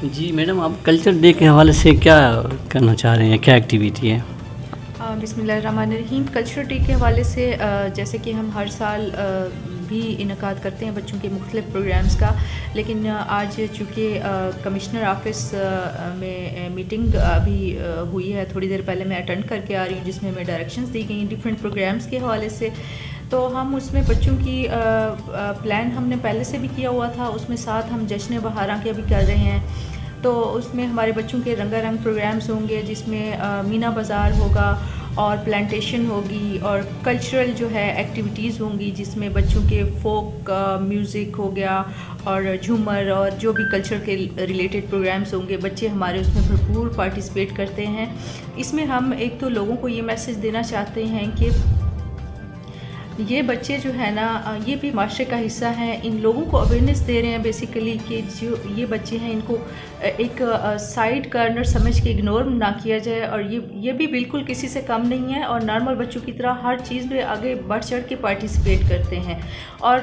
جی madam, آپ culture day کے حوالے سے کیا کرنا چاہ رہے ہیں، کیا ایکٹیویٹی ہے؟ بسم اللہ الرحمن الرحیم. کلچر ڈے کے حوالے سے جیسے کہ ہم ہر سال بھی انعقاد کرتے ہیں بچوں کے مختلف پروگرامز کا، لیکن آج چونکہ کمشنر آفس میں میٹنگ ابھی ہوئی ہے، تھوڑی دیر پہلے میں اٹینڈ کر کے آ رہی ہوں، جس میں ہمیں ڈائریکشنز دی گئی ہیں ڈفرینٹ پروگرامز کے حوالے سے. تو ہم اس میں بچوں کی پلان ہم نے پہلے سے بھی کیا ہوا تھا، اس میں ساتھ ہم جشن بہاراں کے بھی کر رہے ہیں. تو اس میں ہمارے بچوں کے رنگا رنگ پروگرامز ہوں گے، جس میں مینا بازار ہوگا اور پلانٹیشن ہوگی، اور کلچرل جو ہے ایکٹیویٹیز ہوں گی، جس میں بچوں کے فوک میوزک ہو گیا اور جھومر اور جو بھی کلچر کے ریلیٹڈ پروگرامز ہوں گے، بچے ہمارے اس میں بھرپور پارٹیسپیٹ کرتے ہیں. اس میں ہم ایک تو لوگوں کو یہ میسج دینا چاہتے ہیں کہ یہ بچے جو ہے نا، یہ بھی معاشرے کا حصہ ہیں. ان لوگوں کو اویئرنیس دے رہے ہیں بیسیکلی کہ جو یہ بچے ہیں ان کو ایک سائڈ کارنر سمجھ کے اگنور نہ کیا جائے، اور یہ بھی بالکل کسی سے کم نہیں ہے، اور نارمل بچوں کی طرح ہر چیز میں آگے بڑھ چڑھ کے پارٹیسپیٹ کرتے ہیں. اور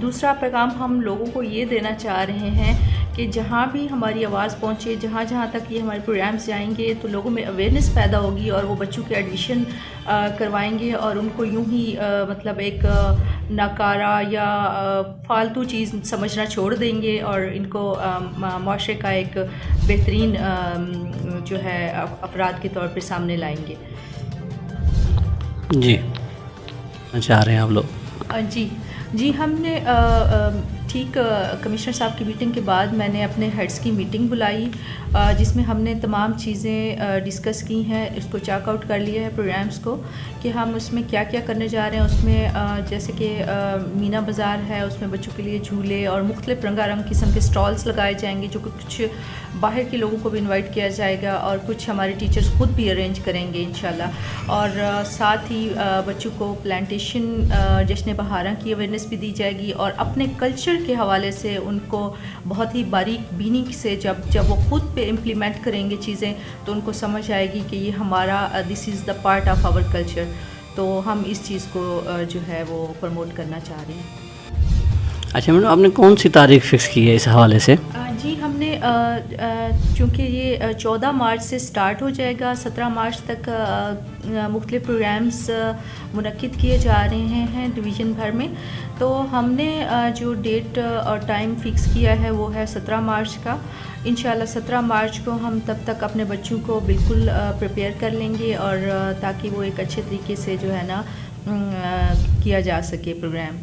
دوسرا پیغام ہم لوگوں کو یہ دینا چاہ رہے ہیں کہ جہاں بھی ہماری آواز پہنچے، جہاں جہاں تک یہ ہمارے پروگرامز جائیں گے، تو لوگوں میں اویئرنیس پیدا ہوگی اور وہ بچوں کے ایڈمیشن کروائیں گے، اور ان کو یوں ہی مطلب ایک ناکارہ یا فالتو چیز سمجھنا چھوڑ دیں گے، اور ان کو معاشرے کا ایک بہترین جو ہے افراد کے طور پہ سامنے لائیں گے. جی چاہ رہے ہیں آپ لوگ؟ جی ہم نے ٹھیک کمشنر صاحب کی میٹنگ کے بعد میں نے اپنے ہیڈس کی میٹنگ بلائی، جس میں ہم نے تمام چیزیں ڈسکس کی ہیں، اس کو چیک آؤٹ کر لیا ہے پروگرامز کو کہ ہم اس میں کیا کیا کرنے جا رہے ہیں. اس میں جیسے کہ مینا بازار ہے، اس میں بچوں کے لیے جھولے اور مختلف رنگا رنگ قسم کے سٹالز لگائے جائیں گے، جو کچھ باہر کے لوگوں کو بھی انوائٹ کیا جائے گا، اور کچھ ہمارے ٹیچرز خود بھی ارینج کریں گے انشاءاللہ. اور ساتھ ہی بچوں کو پلانٹیشن جشن بہاراں کی اویئرنیس بھی دی جائے گی، اور اپنے کلچر کے حوالے سے ان کو بہت ہی باریک بینی سے جب وہ خود پہ امپلیمنٹ کریں گے چیزیں، تو ان کو سمجھ آئے گی کہ یہ ہمارا this is the part of our culture. تو ہم اس چیز کو جو ہے وہ پروموٹ کرنا چاہ رہے ہیں. اچھا میڈم، آپ نے کون سی تاریخ فکس کی ہے اس حوالے سے؟ جی ہم نے چونکہ یہ 14 مارچ سے سٹارٹ ہو جائے گا، 17 مارچ تک مختلف پروگرامز منعقد کیے جا رہے ہیں ڈویژن بھر میں. تو ہم نے جو ڈیٹ اور ٹائم فکس کیا ہے وہ ہے 17 مارچ کا. انشاءاللہ 17 مارچ کو ہم تب تک اپنے بچوں کو بالکل پریپیئر کر لیں گے، اور تاکہ وہ ایک اچھے طریقے سے جو ہے نا کیا جا سکے پروگرام.